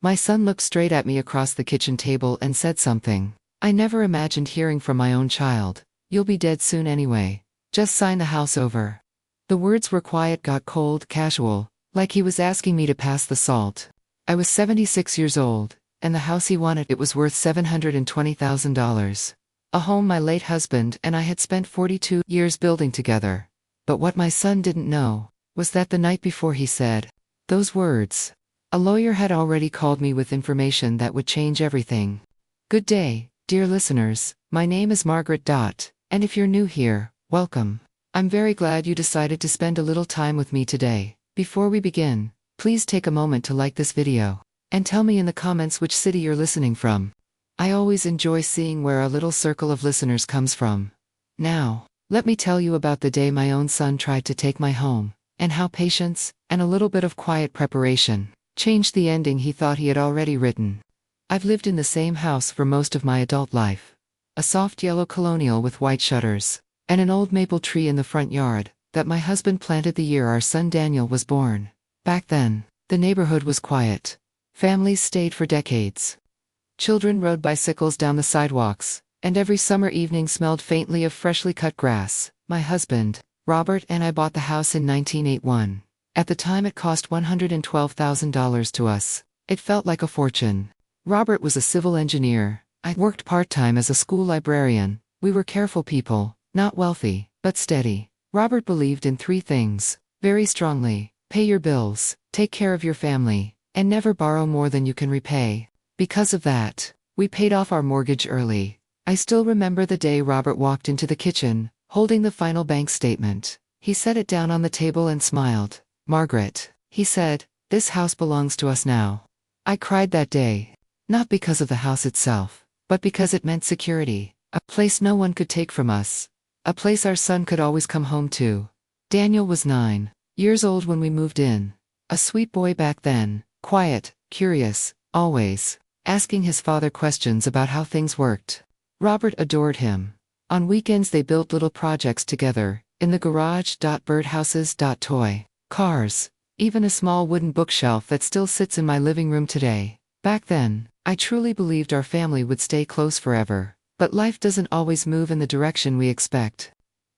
My son looked straight at me across the kitchen table and said something I never imagined hearing from my own child. "You'll be dead soon anyway. Just sign the house over." The words were quiet, got cold, casual, like he was asking me to pass the salt. I was 76 years old, and the house he wanted, it was worth $720,000. A home my late husband and I had spent 42 years building together. But what my son didn't know was that the night before he said those words, a lawyer had already called me with information that would change everything. Good day, dear listeners. My name is Margaret. And if you're new here, welcome. I'm very glad you decided to spend a little time with me today. Before we begin, please take a moment to like this video and tell me in the comments which city you're listening from. I always enjoy seeing where our little circle of listeners comes from. Now, let me tell you about the day my own son tried to take my home, and how patience and a little bit of quiet preparation changed the ending he thought he had already written. I've lived in the same house for most of my adult life. A soft yellow colonial with white shutters, and an old maple tree in the front yard that my husband planted the year our son Daniel was born. Back then, the neighborhood was quiet. Families stayed for decades. Children rode bicycles down the sidewalks, and every summer evening smelled faintly of freshly cut grass. My husband, Robert, and I bought the house in 1981. At the time it cost $112,000 to us. It felt like a fortune. Robert was a civil engineer. I worked part-time as a school librarian. We were careful people, not wealthy, but steady. Robert believed in three things very strongly: pay your bills, take care of your family, and never borrow more than you can repay. Because of that, we paid off our mortgage early. I still remember the day Robert walked into the kitchen, holding the final bank statement. He set it down on the table and smiled. "Margaret," he said, "this house belongs to us now." I cried that day. Not because of the house itself, but because it meant security. A place no one could take from us. A place our son could always come home to. Daniel was 9 years old when we moved in. A sweet boy back then, quiet, curious, always asking his father questions about how things worked. Robert adored him. On weekends they built little projects together, in the garage. Birdhouses. Toy cars. Even a small wooden bookshelf that still sits in my living room today. Back then, I truly believed our family would stay close forever. But life doesn't always move in the direction we expect.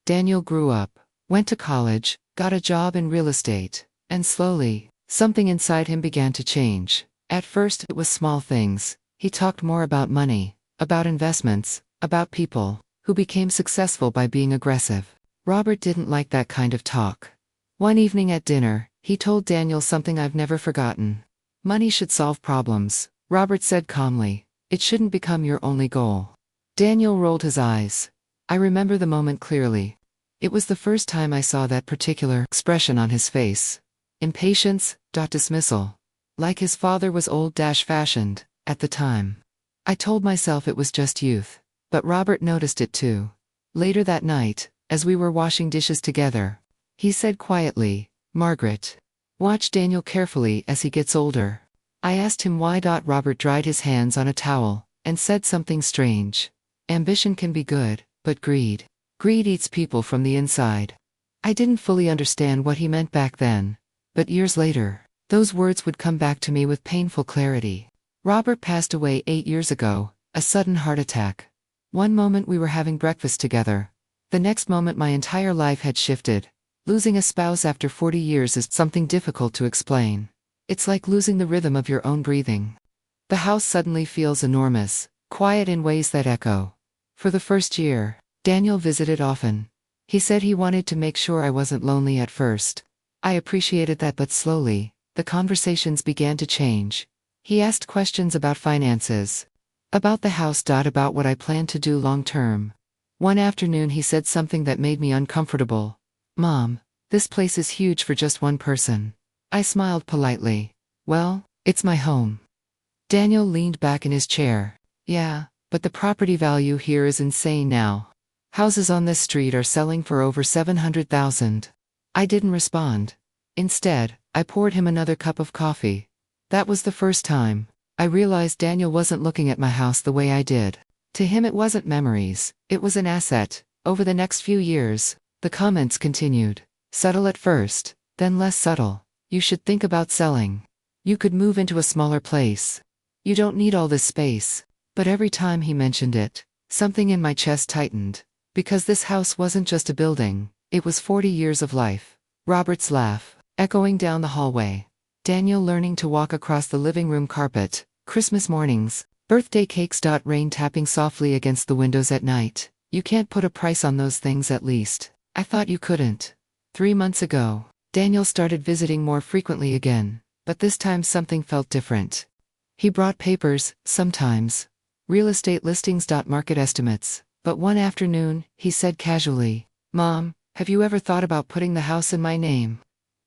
Daniel grew up, went to college, got a job in real estate, and slowly, something inside him began to change. At first it was small things. He talked more about money, about investments, about people, who became successful by being aggressive. Robert didn't like that kind of talk. One evening at dinner, he told Daniel something I've never forgotten. "Money should solve problems," Robert said calmly. "It shouldn't become your only goal." Daniel rolled his eyes. I remember the moment clearly. It was the first time I saw that particular expression on his face. Impatience. Dismissal. Like his father was old-fashioned, at the time. I told myself it was just youth. But Robert noticed it too. Later that night, as we were washing dishes together, he said quietly, "Margaret, watch Daniel carefully as he gets older." I asked him why. Robert dried his hands on a towel, and said something strange. "Ambition can be good, but greed eats people from the inside." I didn't fully understand what he meant back then. But years later, those words would come back to me with painful clarity. Robert passed away 8 years ago, a sudden heart attack. One moment we were having breakfast together. The next moment my entire life had shifted. Losing a spouse after 40 years is something difficult to explain. It's like losing the rhythm of your own breathing. The house suddenly feels enormous, quiet in ways that echo. For the first year, Daniel visited often. He said he wanted to make sure I wasn't lonely at first. I appreciated that, but slowly, the conversations began to change. He asked questions about finances, about the house. About what I planned to do long term. One afternoon he said something that made me uncomfortable. "Mom, this place is huge for just one person." I smiled politely. "Well, it's my home." Daniel leaned back in his chair. "Yeah, but the property value here is insane now. Houses on this street are selling for over $700,000. I didn't respond. Instead, I poured him another cup of coffee. That was the first time I realized Daniel wasn't looking at my house the way I did. To him it wasn't memories, it was an asset. Over the next few years, the comments continued. Subtle at first, then less subtle. "You should think about selling. You could move into a smaller place. You don't need all this space. But every time he mentioned it, something in my chest tightened. Because this house wasn't just a building, it was 40 years of life. Robert's laugh, echoing down the hallway. Daniel learning to walk across the living room carpet. Christmas mornings. Birthday cakes. Rain tapping softly against the windows at night. You can't put a price on those things, at least. I thought you couldn't. 3 months ago, Daniel started visiting more frequently again, but this time something felt different. He brought papers, sometimes. Real estate listings. Market estimates. But one afternoon, he said casually, "Mom, have you ever thought about putting the house in my name?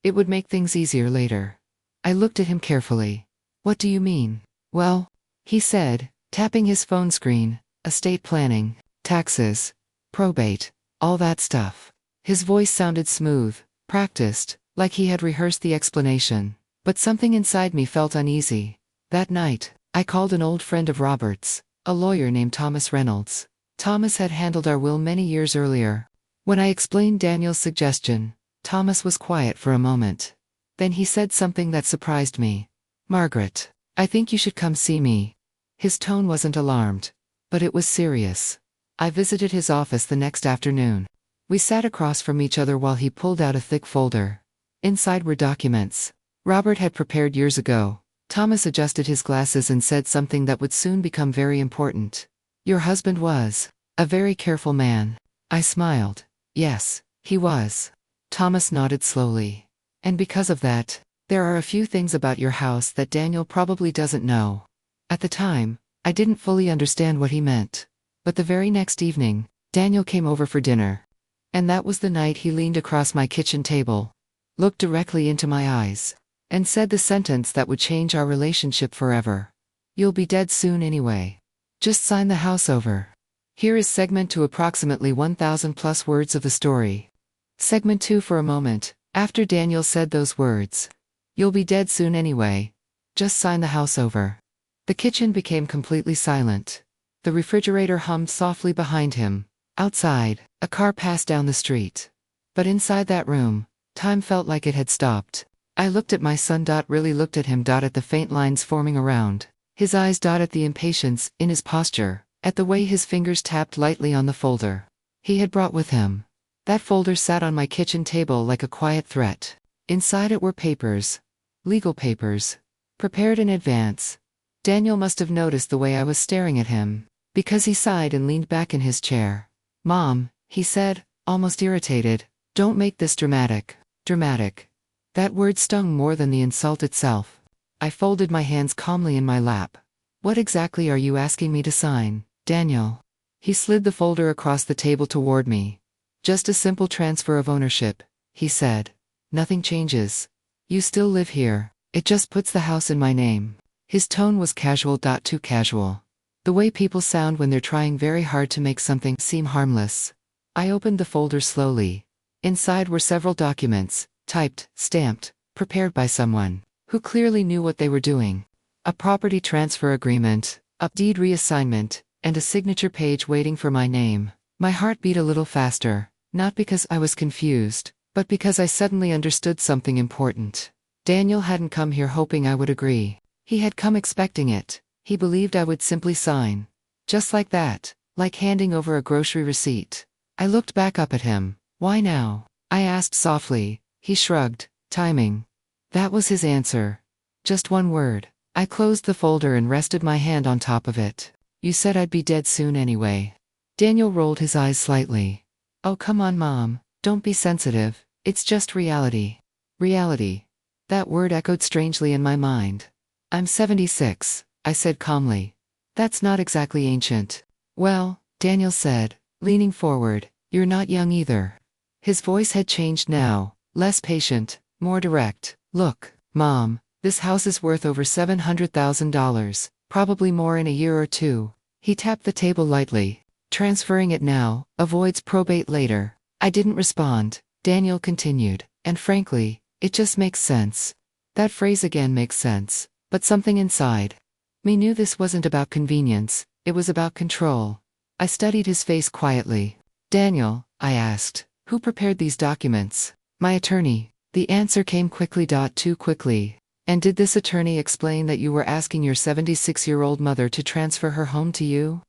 It would make things easier later." I looked at him carefully. "What do you mean?" "Well," he said, tapping his phone screen, "estate planning, taxes, probate, all that stuff." His voice sounded smooth, practiced, like he had rehearsed the explanation. But something inside me felt uneasy. That night, I called an old friend of Robert's, a lawyer named Thomas Reynolds. Thomas had handled our will many years earlier. When I explained Daniel's suggestion, Thomas was quiet for a moment. Then he said something that surprised me. "Margaret, I think you should come see me." His tone wasn't alarmed, but it was serious. I visited his office the next afternoon. We sat across from each other while he pulled out a thick folder. Inside were documents Robert had prepared years ago. Thomas adjusted his glasses and said something that would soon become very important. "Your husband was a very careful man." I smiled. "Yes, he was." Thomas nodded slowly. "And because of that, there are a few things about your house that Daniel probably doesn't know." At the time, I didn't fully understand what he meant. But the very next evening, Daniel came over for dinner. And that was the night he leaned across my kitchen table, looked directly into my eyes, and said the sentence that would change our relationship forever. "You'll be dead soon anyway. Just sign the house over." Here is segment 2, approximately 1,000 plus words of the story. Segment 2. For a moment, after Daniel said those words, "You'll be dead soon anyway. Just sign the house over." The kitchen became completely silent. The refrigerator hummed softly behind him. Outside, a car passed down the street. But inside that room, time felt like it had stopped. I looked at my son. Really looked at him. At the faint lines forming around his eyes. At the impatience in his posture, at the way his fingers tapped lightly on the folder he had brought with him. That folder sat on my kitchen table like a quiet threat. Inside it were papers. Legal papers. Prepared in advance. Daniel must have noticed the way I was staring at him, because he sighed and leaned back in his chair. "Mom," he said, almost irritated, "don't make this dramatic." Dramatic. That word stung more than the insult itself. I folded my hands calmly in my lap. "What exactly are you asking me to sign, Daniel?" He slid the folder across the table toward me. "Just a simple transfer of ownership," he said. "Nothing changes. You still live here. It just puts the house in my name." His tone was casual. Too casual. The way people sound when they're trying very hard to make something seem harmless. I opened the folder slowly. Inside were several documents, typed, stamped, prepared by someone who clearly knew what they were doing. A property transfer agreement, a deed reassignment, and a signature page waiting for my name. My heart beat a little faster, not because I was confused, but because I suddenly understood something important. Daniel hadn't come here hoping I would agree. He had come expecting it. He believed I would simply sign. Just like that, like handing over a grocery receipt. I looked back up at him. "Why now?" I asked softly. He shrugged. "Timing." That was his answer. Just one word. I closed the folder and rested my hand on top of it. "You said I'd be dead soon anyway." Daniel rolled his eyes slightly. "Oh, come on, Mom. Don't be sensitive. It's just reality." Reality. That word echoed strangely in my mind. "I'm 76, I said calmly. "That's not exactly ancient." "Well," Daniel said, leaning forward, "you're not young either." His voice had changed now, less patient, more direct. "Look, Mom, this house is worth over $700,000, probably more in a year or two." He tapped the table lightly. "Transferring it now avoids probate later." I didn't respond. Daniel continued, "And frankly, it just makes sense." That phrase again, makes sense. But something inside me knew this wasn't about convenience, it was about control. I studied his face quietly. "Daniel," I asked, "who prepared these documents?" "My attorney." The answer came quickly. Too quickly. And did this attorney explain that you were asking your 76-year-old mother to transfer her home to you?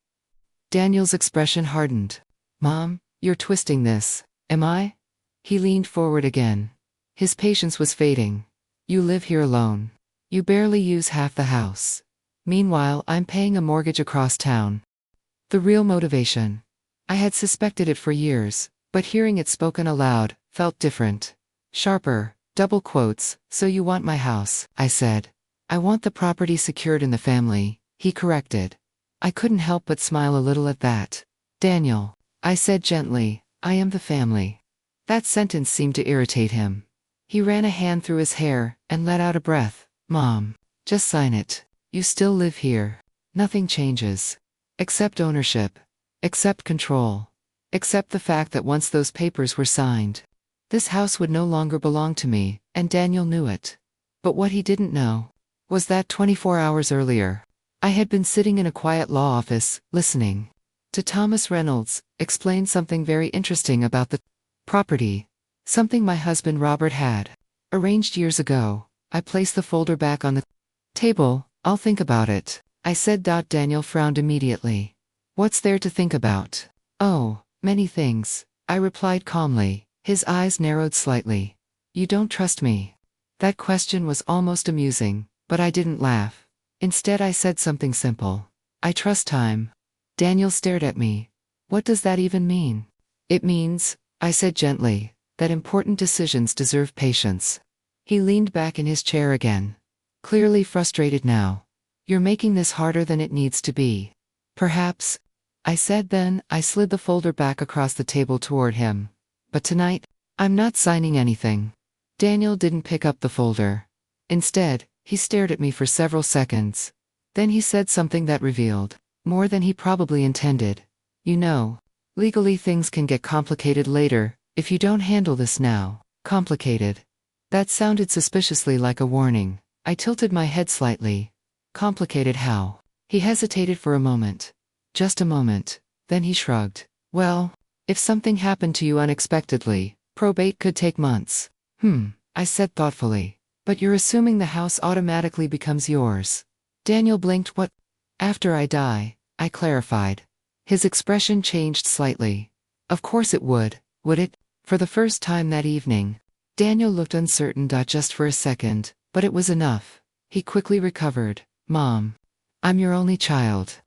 Daniel's expression hardened. Mom, you're twisting this. Am I? He leaned forward again. His patience was fading. You live here alone. You barely use half the house. Meanwhile, I'm paying a mortgage across town. The real motivation. I had suspected it for years, but hearing it spoken aloud felt different. Sharper, double quotes, so you want my house, I said. I want the property secured in the family, he corrected. I couldn't help but smile a little at that. Daniel, I said gently, I am the family. That sentence seemed to irritate him. He ran a hand through his hair and let out a breath. Mom, just sign it. You still live here. Nothing changes. Except ownership. Except control. Except the fact that once those papers were signed, this house would no longer belong to me, and Daniel knew it. But what he didn't know was that 24 hours earlier, I had been sitting in a quiet law office, listening to Thomas Reynolds explain something very interesting about the property, something my husband Robert had arranged years ago. I placed the folder back on the table. I'll think about it, I said. Daniel frowned immediately. What's there to think about? Oh, many things, I replied calmly. His eyes narrowed slightly. You don't trust me? That question was almost amusing, but I didn't laugh. Instead, I said something simple. I trust time. Daniel stared at me. What does that even mean? It means, I said gently, that important decisions deserve patience. He leaned back in his chair again, clearly frustrated now. You're making this harder than it needs to be. Perhaps, I said. Then I slid the folder back across the table toward him. But tonight, I'm not signing anything. Daniel didn't pick up the folder. Instead, he stared at me for several seconds. Then he said something that revealed more than he probably intended. You know, legally things can get complicated later, if you don't handle this now. Complicated. That sounded suspiciously like a warning. I tilted my head slightly. Complicated how? He hesitated for a moment. Just a moment. Then he shrugged. Well, if something happened to you unexpectedly, probate could take months. I said thoughtfully. But you're assuming the house automatically becomes yours. Daniel blinked. What? After I die, I clarified. His expression changed slightly. Of course it would it? For the first time that evening, Daniel looked uncertain. Just for a second, but it was enough. He quickly recovered. Mom, I'm your only child.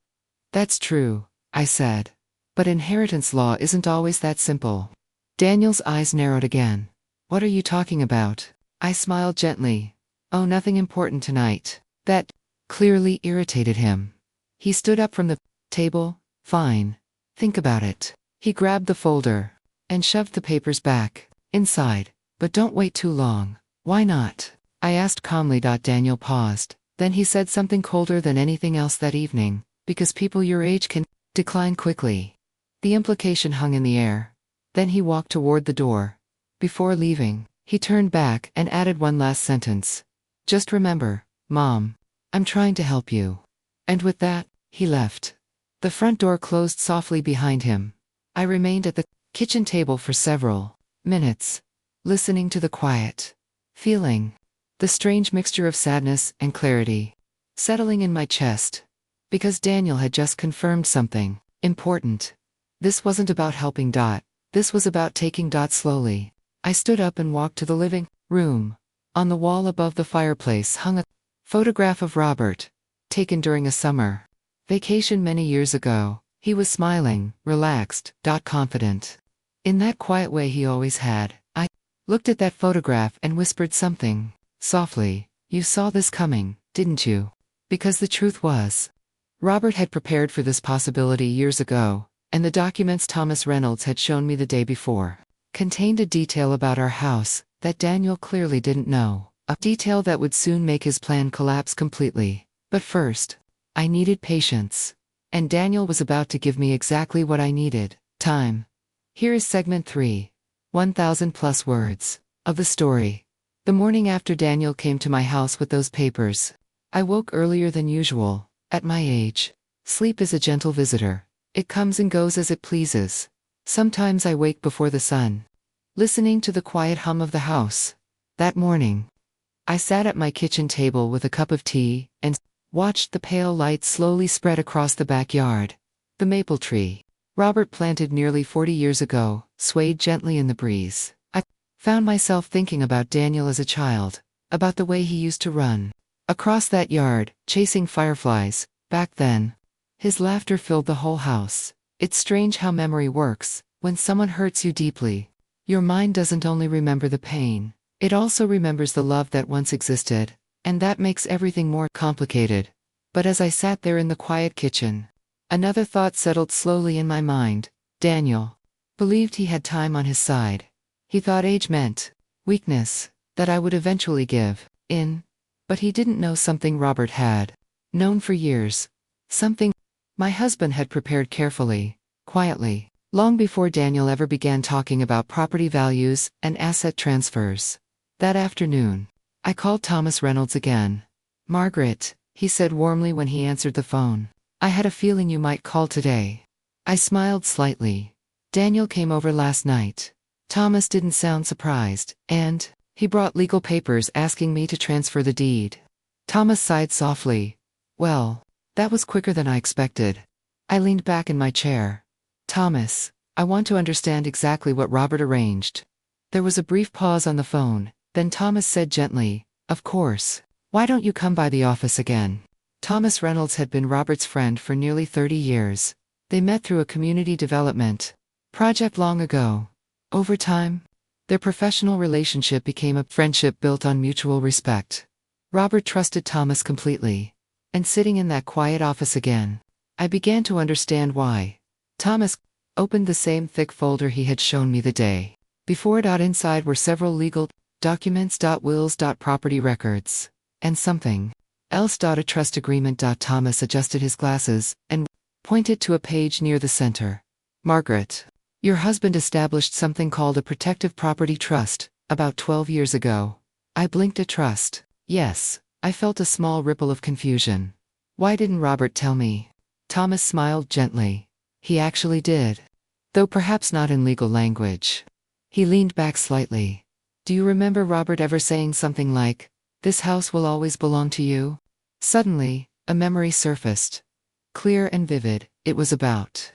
That's true, I said. But inheritance law isn't always that simple. Daniel's eyes narrowed again. What are you talking about? I smiled gently. Oh, nothing important tonight. That clearly irritated him. He stood up from the table. Fine. Think about it. He grabbed the folder and shoved the papers back inside. But don't wait too long. Why not? I asked calmly. Daniel paused. Then he said something colder than anything else that evening. Because people your age can decline quickly. The implication hung in the air. Then he walked toward the door. Before leaving, he turned back and added one last sentence. Just remember, Mom, I'm trying to help you. And with that, he left. The front door closed softly behind him. I remained at the kitchen table for several minutes, listening to the quiet, feeling the strange mixture of sadness and clarity settling in my chest. Because Daniel had just confirmed something important. This wasn't about helping. This was about taking. Slowly, I stood up and walked to the living room. On the wall above the fireplace hung a photograph of Robert, taken during a summer vacation many years ago. He was smiling, relaxed, confident. In that quiet way he always had. I looked at that photograph and whispered something softly. You saw this coming, didn't you? Because the truth was, Robert had prepared for this possibility years ago, and the documents Thomas Reynolds had shown me the day before contained a detail about our house that Daniel clearly didn't know, a detail that would soon make his plan collapse completely. But first, I needed patience, and Daniel was about to give me exactly what I needed: time. Here is segment 3, 1,000 plus words, of the story. The morning after Daniel came to my house with those papers, I woke earlier than usual. At my age, sleep is a gentle visitor. It comes and goes as it pleases. Sometimes I wake before the sun, listening to the quiet hum of the house. That morning, I sat at my kitchen table with a cup of tea and watched the pale light slowly spread across the backyard. The maple tree, Robert planted nearly 40 years ago, swayed gently in the breeze. I found myself thinking about Daniel as a child, about the way he used to run across that yard, chasing fireflies. Back then, his laughter filled the whole house. It's strange how memory works. When someone hurts you deeply, your mind doesn't only remember the pain, it also remembers the love that once existed, and that makes everything more complicated. But as I sat there in the quiet kitchen, another thought settled slowly in my mind. Daniel believed he had time on his side. He thought age meant weakness, that I would eventually give in. But he didn't know something Robert had known for years. Something my husband had prepared carefully, quietly, long before Daniel ever began talking about property values and asset transfers. That afternoon, I called Thomas Reynolds again. "Margaret," he said warmly when he answered the phone, "I had a feeling you might call today." I smiled slightly. Daniel came over last night. Thomas didn't sound surprised, and he brought legal papers asking me to transfer the deed. Thomas sighed softly. Well, that was quicker than I expected. I leaned back in my chair. Thomas, I want to understand exactly what Robert arranged. There was a brief pause on the phone, then Thomas said gently, "Of course. Why don't you come by the office again?" Thomas Reynolds had been Robert's friend for nearly 30 years. They met through a community development project long ago. Over time, their professional relationship became a friendship built on mutual respect. Robert trusted Thomas completely. And sitting in that quiet office again, I began to understand why. Thomas opened the same thick folder he had shown me the day before. Inside were several legal documents, wills, property records, and something else, a trust agreement. Thomas adjusted his glasses and pointed to a page near the center. "Margaret, your husband established something called a protective property trust about 12 years ago." I blinked. "A trust?" "Yes." I felt a small ripple of confusion. "Why didn't Robert tell me?" Thomas smiled gently. "He actually did. Though perhaps not in legal language." He leaned back slightly. "Do you remember Robert ever saying something like, 'This house will always belong to you'?" Suddenly, a memory surfaced. Clear and vivid. It was about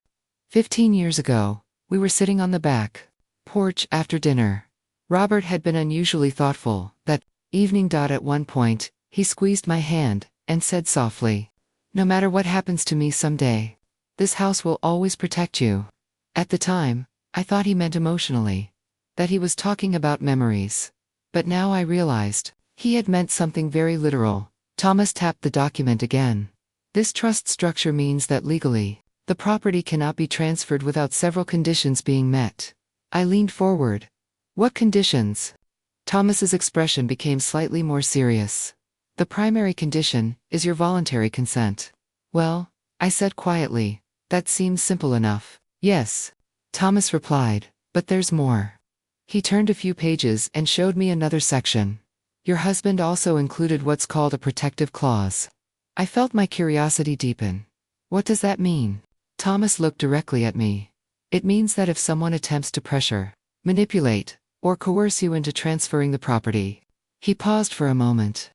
15 years ago. We were sitting on the back porch after dinner. Robert had been unusually thoughtful that evening. At one point, he squeezed my hand and said softly, "No matter what happens to me someday, this house will always protect you." At the time, I thought he meant emotionally, that he was talking about memories. But now I realized, he had meant something very literal. Thomas tapped the document again. "This trust structure means that legally, the property cannot be transferred without several conditions being met." I leaned forward. "What conditions?" Thomas's expression became slightly more serious. "The primary condition is your voluntary consent." "Well," I said quietly, "that seems simple enough." "Yes," Thomas replied, "but there's more." He turned a few pages and showed me another section. "Your husband also included what's called a protective clause." I felt my curiosity deepen. "What does that mean?" Thomas looked directly at me. "It means that if someone attempts to pressure, manipulate, or coerce you into transferring the property." He paused for a moment.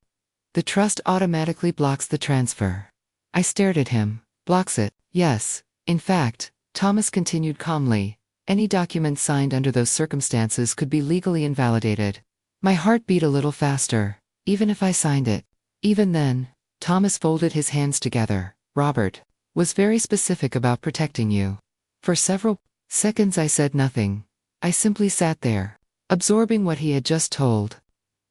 "The trust automatically blocks the transfer." I stared at him. "Blocks it?" "Yes. In fact," Thomas continued calmly, "any document signed under those circumstances could be legally invalidated." My heart beat a little faster. "Even if I signed it?" "Even then." Thomas folded his hands together. "Robert was very specific about protecting you." For several seconds I said nothing. I simply sat there, absorbing what he had just told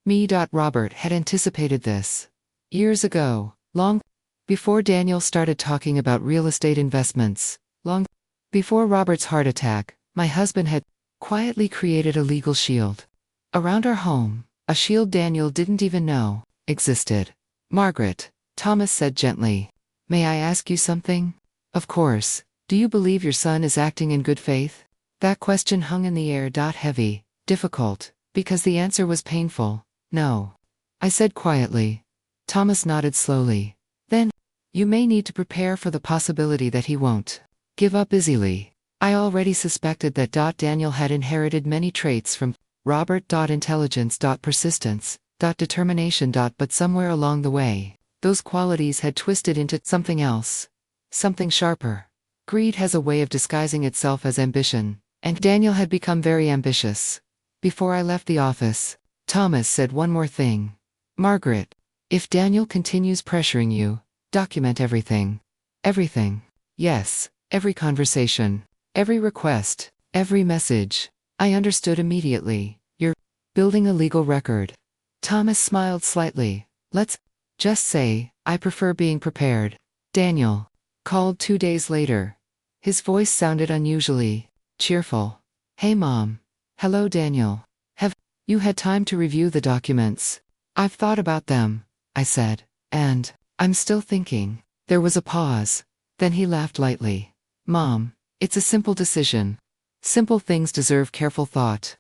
me. Robert had anticipated this. Years ago, long before Daniel started talking about real estate investments, long before Robert's heart attack, my husband had quietly created a legal shield around our home, a shield Daniel didn't even know existed. "Margaret," Thomas said gently, "may I ask you something?" "Of course. Do you believe your son is acting in good faith?" That question hung in the air. Heavy, difficult, because the answer was painful. "No," I said quietly. Thomas nodded slowly. "Then, you may need to prepare for the possibility that he won't give up easily." I already suspected that Daniel had inherited many traits from Robert. Intelligence. Persistence. Determination. But somewhere along the way, those qualities had twisted into something else. Something sharper. Greed has a way of disguising itself as ambition, and Daniel had become very ambitious. Before I left the office, Thomas said one more thing. Margaret, if Daniel continues pressuring you, document everything. Everything. Yes, every conversation, every request, every message. I understood immediately. You're building a legal record. Thomas smiled slightly. Let's just say, I prefer being prepared. Daniel called 2 days later. His voice sounded unusually cheerful. Hey Mom. Hello Daniel. Have you had time to review the documents? I've thought about them, I said, and I'm still thinking. There was a pause. Then he laughed lightly. Mom, it's a simple decision. Simple things deserve careful thought.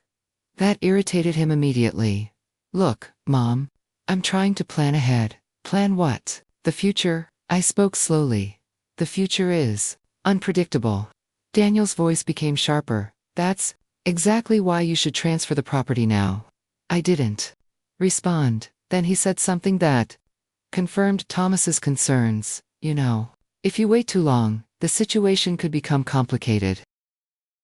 That irritated him immediately. Look, Mom, I'm trying to plan ahead. Plan what? The future? I spoke slowly. The future is unpredictable. Daniel's voice became sharper. That's exactly why you should transfer the property now. I didn't respond. Then he said something that confirmed Thomas's concerns. You know, if you wait too long, the situation could become complicated.